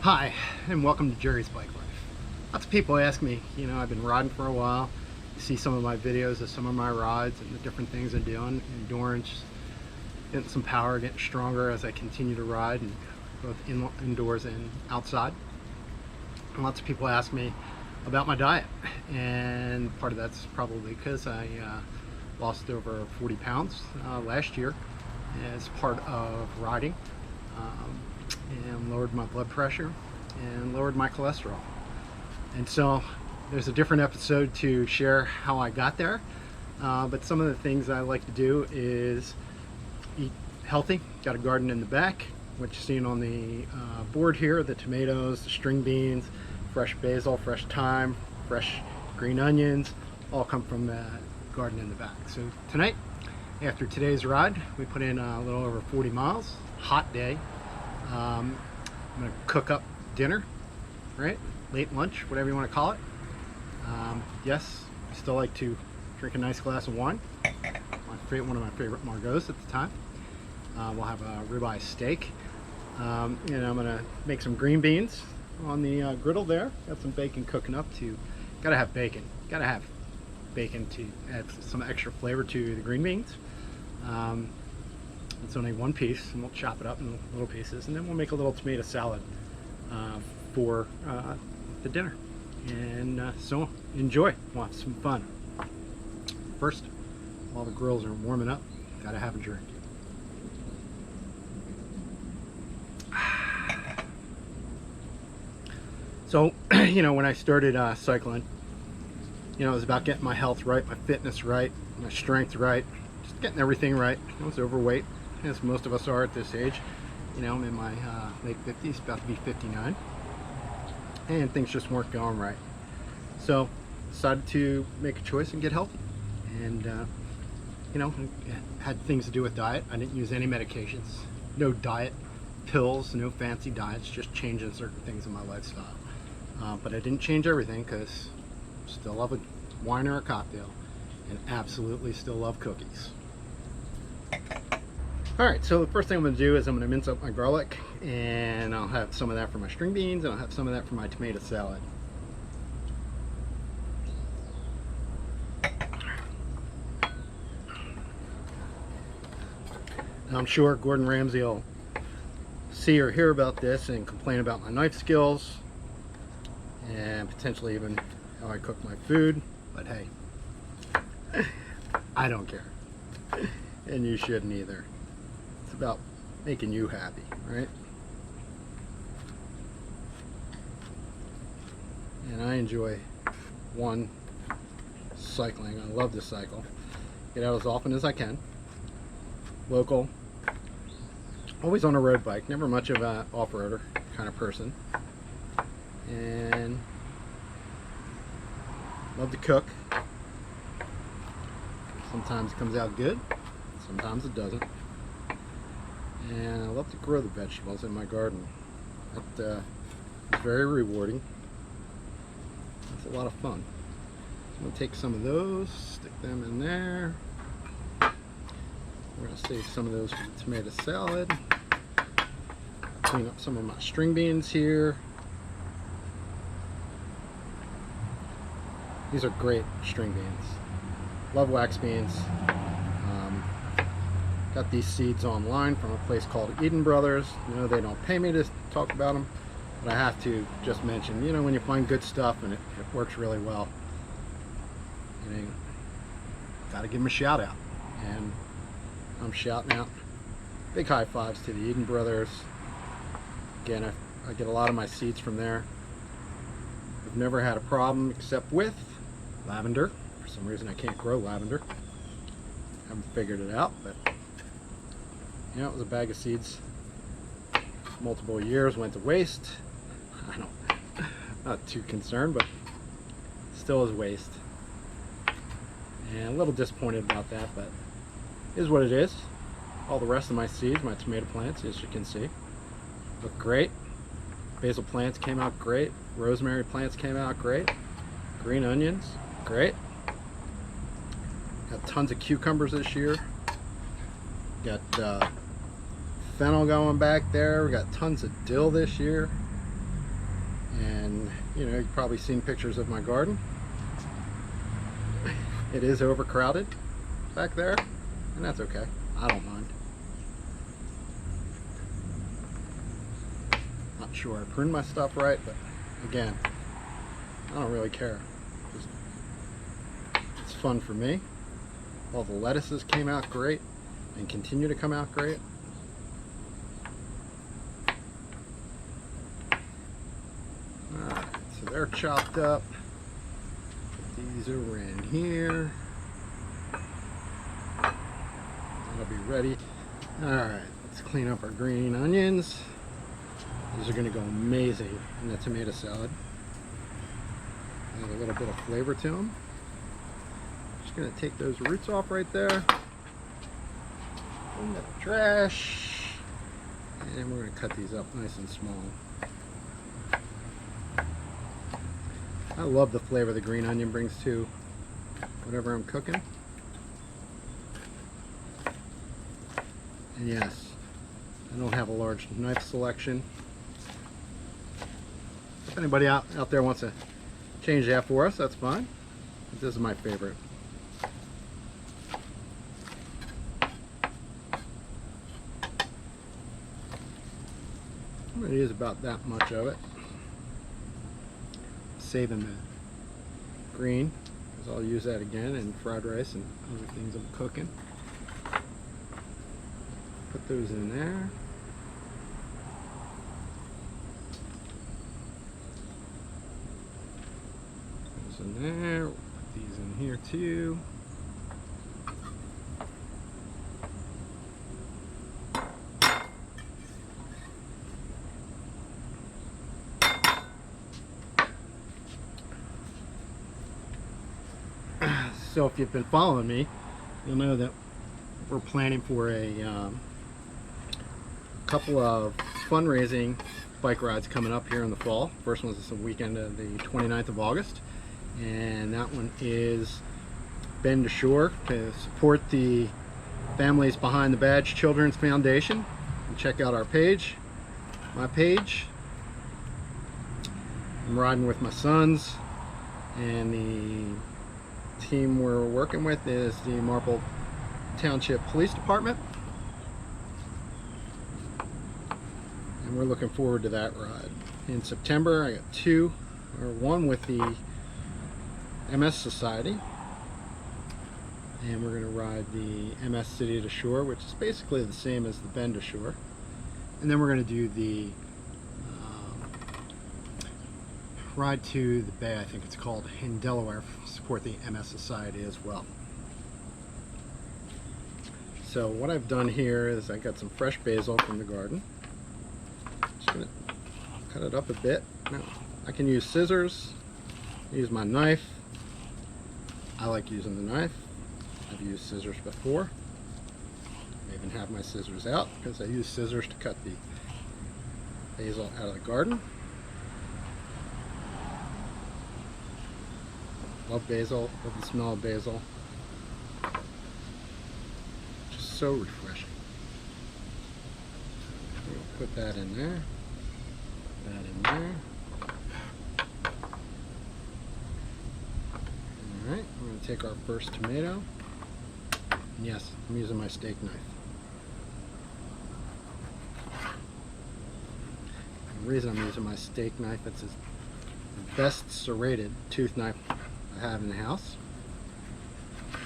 Hi, and welcome to Jerry's Bike Life. Lots of people ask me, I've been riding for a while. You see some of my videos of some of my rides and the different things I'm doing, endurance, getting some power, getting stronger as I continue to ride, and both indoors and outside. And lots of people ask me about my diet, and part of that's probably because I lost over 40 pounds last year as part of riding. And lowered my blood pressure and lowered my cholesterol. And so there's a different episode to share how I got there, but some of the things I like to do is eat healthy. Got a garden in the back, what you're seeing on the board here, the tomatoes, the string beans, fresh basil, fresh thyme, fresh green onions, all come from the garden in the back. So tonight, after today's ride, we put in a little over 40 miles, hot day. I'm going to cook up dinner, right? Late lunch, whatever you want to call it. Yes, I still like to drink a nice glass of wine. One of my favorite Margots at the time. We'll have a ribeye steak. And I'm going to make some green beans on the griddle there. Got some bacon cooking up too. Gotta have bacon. Gotta have bacon to add some extra flavor to the green beans. It's only one piece, and we'll chop it up in little pieces, and then we'll make a little tomato salad for the dinner. And so enjoy. We'll have some fun. First, while the grills are warming up, gotta have a drink. So, when I started cycling, it was about getting my health right, my fitness right, my strength right, just getting everything right. I was overweight, as most of us are at this age. I'm in my late 50s, about to be 59, and things just weren't going right. So decided to make a choice and get healthy, and it had things to do with diet. I didn't use any medications, no diet pills, no fancy diets, just changing certain things in my lifestyle. But I didn't change everything, because still love a wine or a cocktail, and absolutely still love cookies. Alright, so the first thing I'm going to do is I'm going to mince up my garlic, and I'll have some of that for my string beans, and I'll have some of that for my tomato salad. Now, I'm sure Gordon Ramsay will see or hear about this and complain about my knife skills, and potentially even how I cook my food, but hey, I don't care, and you shouldn't either. It's about making you happy, right? And I enjoy cycling. I love to cycle. Get out as often as I can. Local. Always on a road bike. Never much of an off-roader kind of person. And love to cook. Sometimes it comes out good. Sometimes it doesn't. And I love to grow the vegetables in my garden. It's very rewarding. It's a lot of fun. So I'm going to take some of those, stick them in there. We're going to save some of those for the tomato salad. Clean up some of my string beans here. These are great string beans. Love wax beans. Got these seeds online from a place called Eden Brothers. They don't pay me to talk about them, but I have to just mention, when you find good stuff and it works really well, gotta give them a shout out. And I'm shouting out big high fives to the Eden Brothers. Again, I get a lot of my seeds from there. I've never had a problem except with lavender. For some reason I can't grow lavender. Haven't figured it out, but it was a bag of seeds. Multiple years went to waste. Not too concerned, but still is waste. And a little disappointed about that, but it is what it is. All the rest of my seeds, my tomato plants, as you can see, look great. Basil plants came out great. Rosemary plants came out great. Green onions, great. Got tons of cucumbers this year. Got fennel going back there. We got tons of dill this year. And you know, you've probably seen pictures of my garden. It is overcrowded back there, and that's okay. I don't mind. Not sure I pruned my stuff right, but again, I don't really care. It's fun for me. All the lettuces came out great and continue to come out great. Alright, so they're chopped up. These are in here. That'll be ready. Alright, let's clean up our green onions. These are going to go amazing in the tomato salad. Add a little bit of flavor to them. Just going to take those roots off right there. In the trash. And we're going to cut these up nice and small. I love the flavor the green onion brings to whatever I'm cooking. And yes, I don't have a large knife selection. If anybody out there wants to change that for us, that's fine. But this is my favorite. I'm going to use about that much of it. Saving the green, because I'll use that again in fried rice and other things I'm cooking. Put those in there. Those in there. Put these in here too. So if you've been following me, you'll know that we're planning for a couple of fundraising bike rides coming up here in the fall. First one's this weekend of the 29th of August, and that one is Bend to Shore to support the Families Behind the Badge Children's Foundation. And check out our page, my page. I'm riding with my sons, and the team we're working with is the Marple Township Police Department, and we're looking forward to that ride. In September I got one with the MS Society, and we're going to ride the MS City to Shore, which is basically the same as the Bend to Shore, and then we're going to do the ride to the bay, I think it's called, in Delaware, support the MS Society as well. So what I've done here is I got some fresh basil from the garden. Just gonna cut it up a bit. Now I can use scissors, use my knife. I like using the knife. I've used scissors before. I even have my scissors out because I use scissors to cut the basil out of the garden. Love basil, love the smell of basil. Just so refreshing. We'll put that in there. That in there. Alright, we're going to take our first tomato. And yes, I'm using my steak knife. The reason I'm using my steak knife, it's the best serrated tooth knife I have in the house,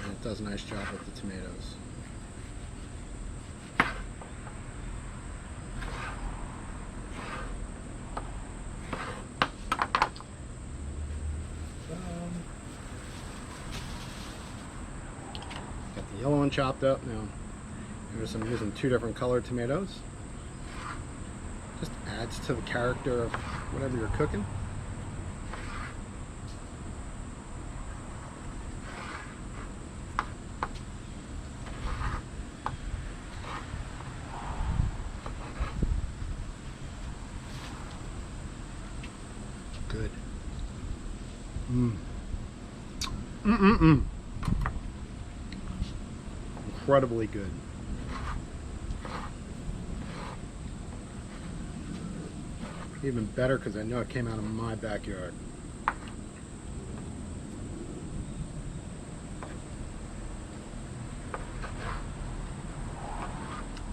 and it does a nice job with the tomatoes. Got the yellow one chopped up. Now notice I'm using two different colored tomatoes. Just adds to the character of whatever you're cooking. Good. Incredibly good. Even better because I know it came out of my backyard.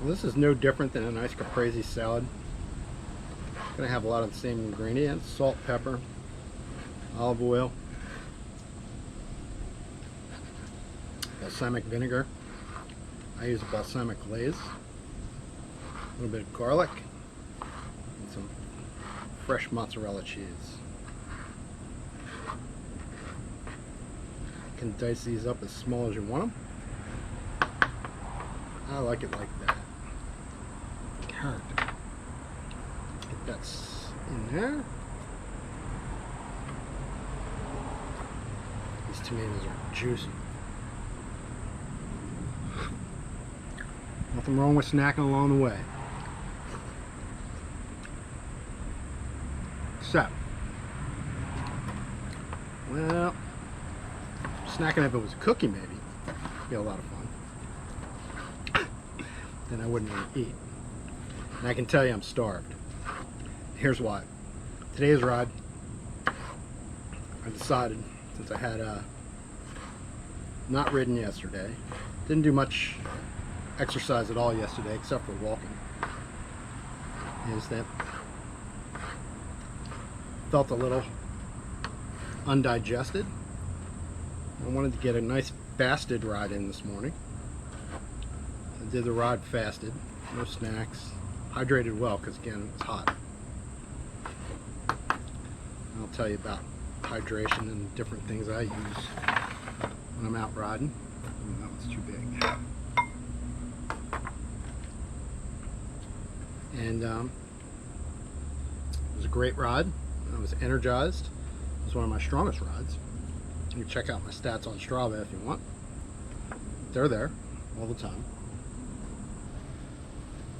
Well, this is no different than a nice caprese salad. It's going to have a lot of the same ingredients: salt, pepper, olive oil, balsamic vinegar. I use a balsamic glaze, a little bit of garlic, and some fresh mozzarella cheese. You can dice these up as small as you want them. I like it like that. Carrot. Get that in there. These tomatoes are juicy. Nothing wrong with snacking along the way. Except, well, snacking if it was a cookie maybe, be a lot of fun. Then I wouldn't want to eat. And I can tell you I'm starved. Here's why. Today's ride, I decided, since I had not ridden yesterday, didn't do much exercise at all yesterday except for walking, is that felt a little undigested. I wanted to get a nice fasted ride in this morning. I did the ride fasted, no snacks, hydrated well because again it was hot. I'll tell you about hydration and different things I use when I'm out riding. Oh, that one's too big. And it was a great ride. I was energized. It was one of my strongest rides. You can check out my stats on Strava if you want. They're there all the time.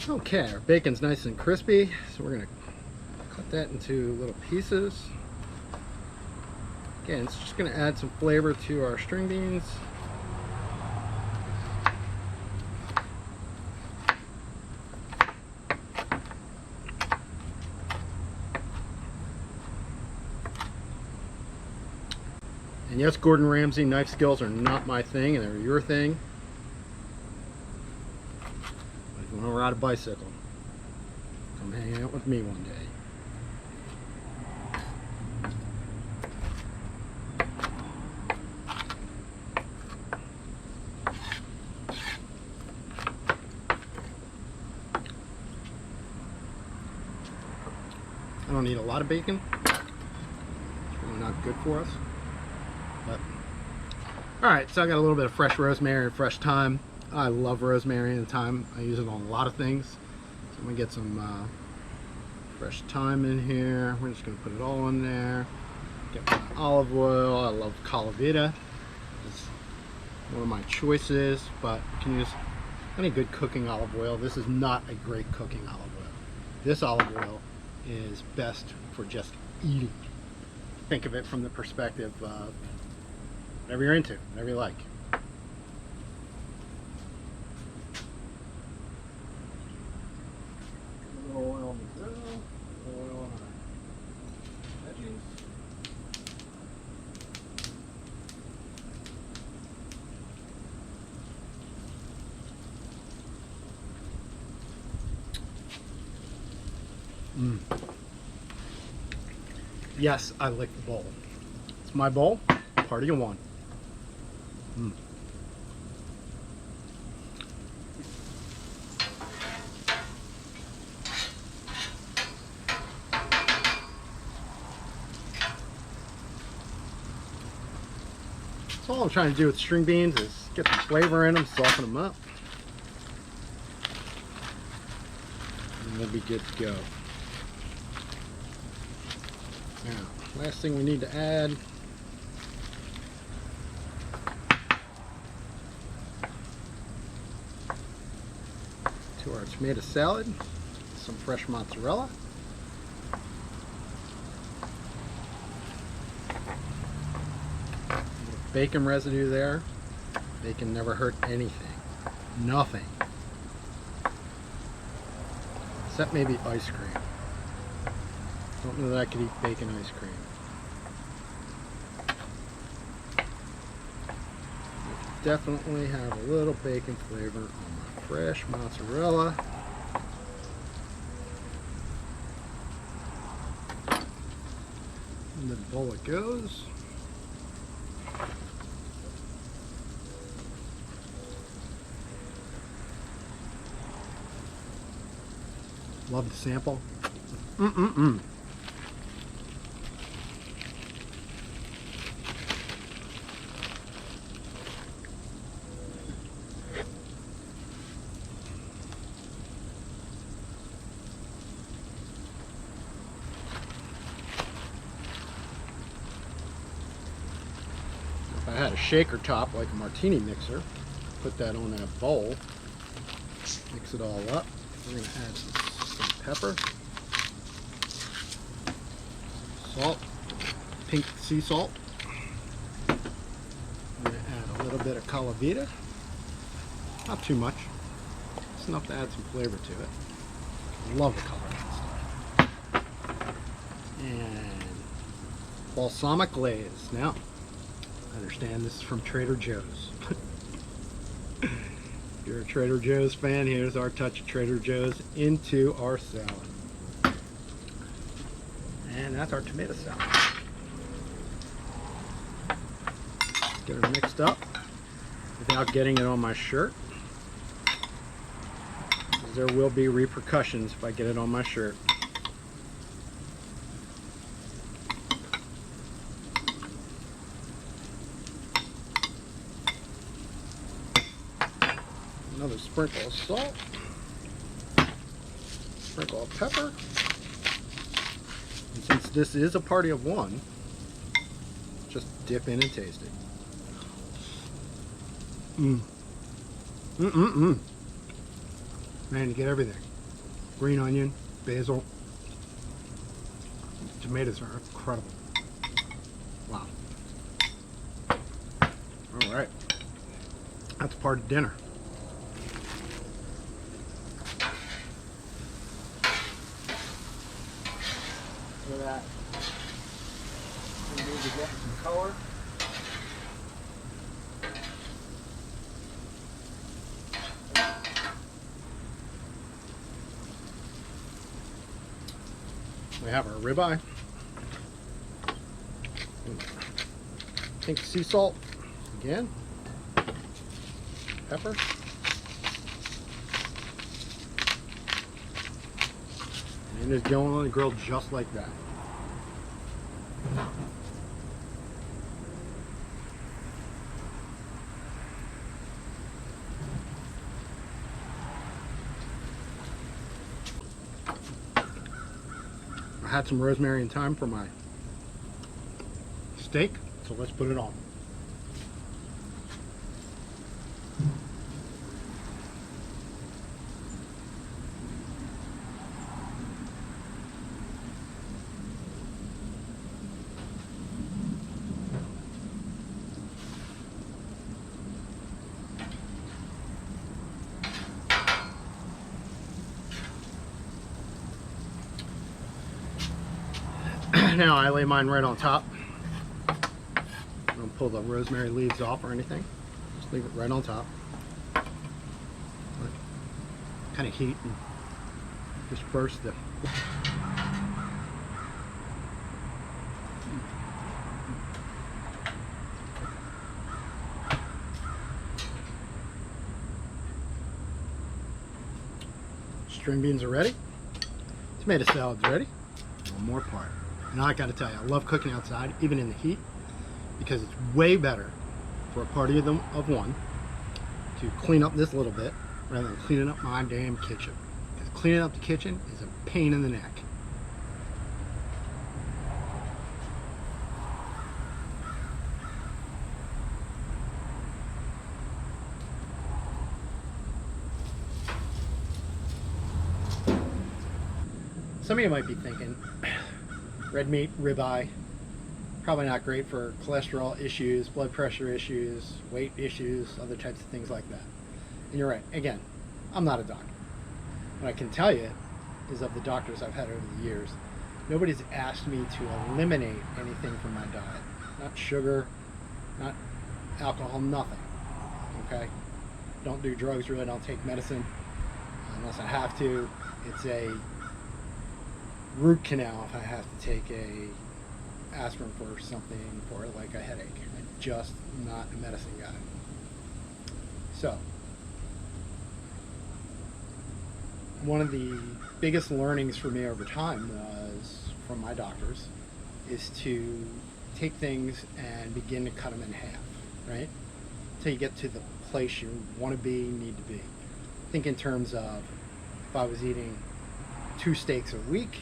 Okay, our bacon's nice and crispy, so we're gonna cut that into little pieces. Again, it's just gonna add some flavor to our string beans. And yes, Gordon Ramsay, knife skills are not my thing, and they're your thing. But if you want to ride a bicycle, come hang out with me one day. I don't need a lot of bacon. It's really not good for us. But alright, so I got a little bit of fresh rosemary and fresh thyme. I love rosemary and thyme. I use it on a lot of things. So I'm going to get some fresh thyme in here. We're just going to put it all in there. Get my olive oil. I love Calavita. It's one of my choices, but you can use any good cooking olive oil. This is not a great cooking olive oil. This olive oil is best for just eating. Think of it from the perspective of whatever you're into, whatever you like. A little oil on the grill, a little oil on our veggies. Yes, I lick the bowl. It's my bowl, party of one. So all I'm trying to do with string beans is get some flavor in them, soften them up, and we'll be good to go. Now, last thing we need to add to our tomato salad, some fresh mozzarella. Bacon residue there. Bacon never hurt anything. Nothing. Except maybe ice cream. Don't know that I could eat bacon ice cream. Definitely have a little bacon flavor on my fresh mozzarella. And the bowl it goes. Love the sample. Mm-mm-mm. If I had a shaker top like a martini mixer, put that on that bowl, mix it all up. We're going to add some pepper, salt, pink sea salt. I'm going to add a little bit of calavita, not too much, just enough to add some flavor to it. Love the color of that stuff. And balsamic glaze. Now, I understand this is from Trader Joe's. If you're a Trader Joe's fan, here's our touch of Trader Joe's into our salad. And that's our tomato salad. Get her mixed up without getting it on my shirt. There will be repercussions if I get it on my shirt. Another sprinkle of salt, sprinkle of pepper, and since this is a party of one, just dip in and taste it. Man, you get everything. Green onion, basil, tomatoes are incredible. Wow. All right, that's part of dinner. Look at that. We need to get some color. We have our ribeye. Pink sea salt again. Pepper. And it's going on the grill just like that. I had some rosemary and thyme for my steak, so let's put it on. Now I lay mine right on top. I don't pull the rosemary leaves off or anything. Just leave it right on top. Kind of heat and disperse the string beans are ready. Tomato salad's ready. One more part. Now I gotta tell you, I love cooking outside, even in the heat, because it's way better for a party of one to clean up this little bit rather than cleaning up my damn kitchen. Because cleaning up the kitchen is a pain in the neck. Some of you might be thinking, red meat, ribeye, probably not great for cholesterol issues, blood pressure issues, weight issues, other types of things like that. And you're right. Again, I'm not a doctor. What I can tell you is of the doctors I've had over the years, Nobody's asked me to eliminate anything from my diet. Not sugar, not alcohol, nothing. Okay? Don't do drugs, really don't take medicine unless I have to. It's a root canal if I have to take a aspirin for something, for like a headache. I'm just not a medicine guy. So, one of the biggest learnings for me over time was from my doctors is to take things and begin to cut them in half, right? Until you get to the place you want to be, need to be. Think in terms of if I was eating 2 steaks a week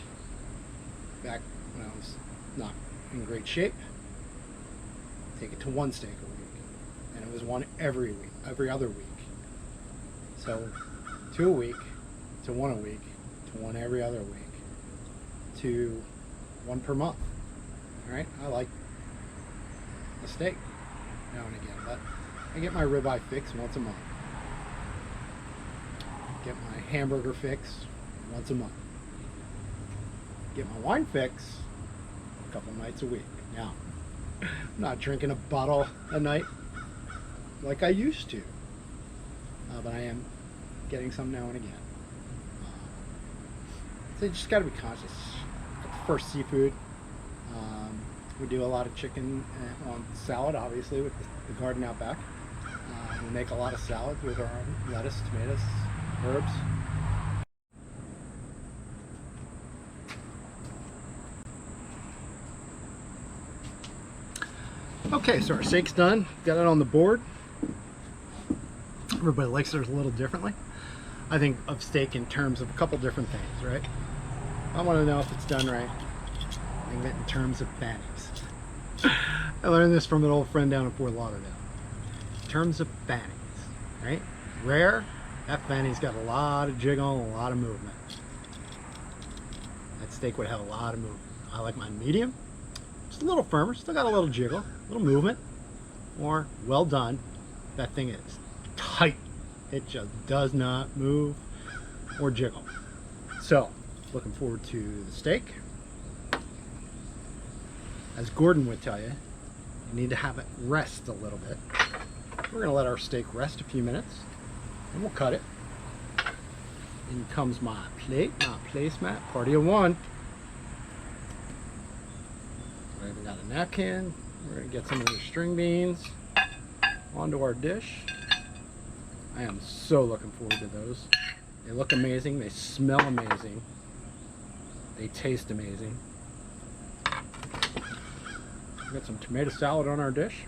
back when I was not in great shape, take it to 1 steak a week, and it was 1 every week, every other week. So 2 a week to 1 a week to 1 every other week to 1 per month. All right, I like a steak now and again, but I get my ribeye fix once a month. Get my hamburger fix once a month. Get my wine fix a couple nights a week. Now, I'm not drinking a bottle a night like I used to, but I am getting some now and again. So you just got to be conscious. I prefer seafood. We do a lot of chicken on salad, obviously, with the garden out back. We make a lot of salads with our own lettuce, tomatoes, herbs. Okay, so our steak's done. Got it on the board. Everybody likes theirs a little differently. I think of steak in terms of a couple different things, right? I want to know if it's done right. I think of it in terms of fannies. I learned this from an old friend down in Fort Lauderdale. In terms of fannies, right? Rare, that fanny's got a lot of jiggle and a lot of movement. That steak would have a lot of movement. I like mine medium. Just a little firmer, still got a little jiggle, a little movement. Or, well done, that thing is tight. It just does not move or jiggle. So, looking forward to the steak. As Gordon would tell you, you need to have it rest a little bit. We're going to let our steak rest a few minutes, and we'll cut it. In comes my plate, my placemat, party of 1. I even got a napkin. We're going to get some of the string beans onto our dish. I am so looking forward to those. They look amazing. They smell amazing. They taste amazing. We got some tomato salad on our dish.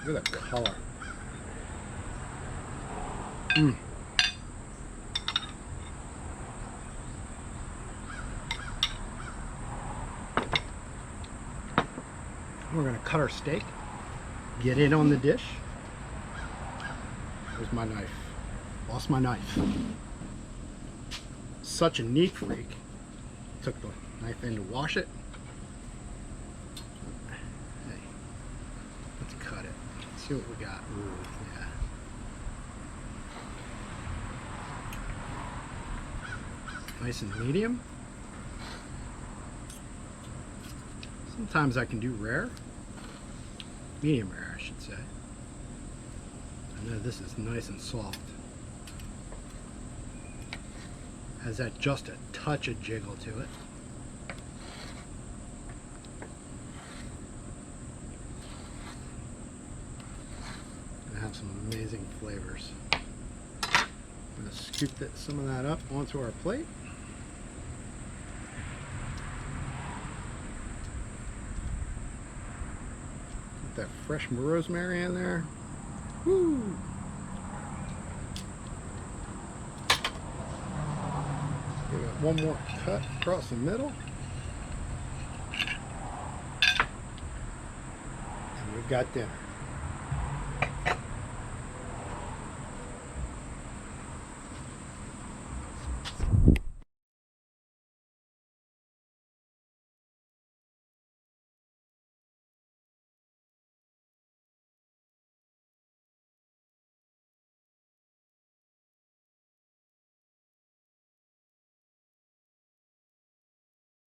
Look at the color. We're going to cut our steak. Get it on the dish. Where's my knife? Lost my knife. Such a neat freak. Took the knife in to wash it. Hey, let's cut it. Let's see what we got. Ooh, yeah. Nice and medium. Sometimes I can do rare. Medium rare, I should say. I know this is nice and soft. Has that just a touch of jiggle to it. And have some amazing flavors. I'm going to scoop some of that up onto our plate. That fresh rosemary in there. Woo! Give it one more cut across the middle. And we've got dinner.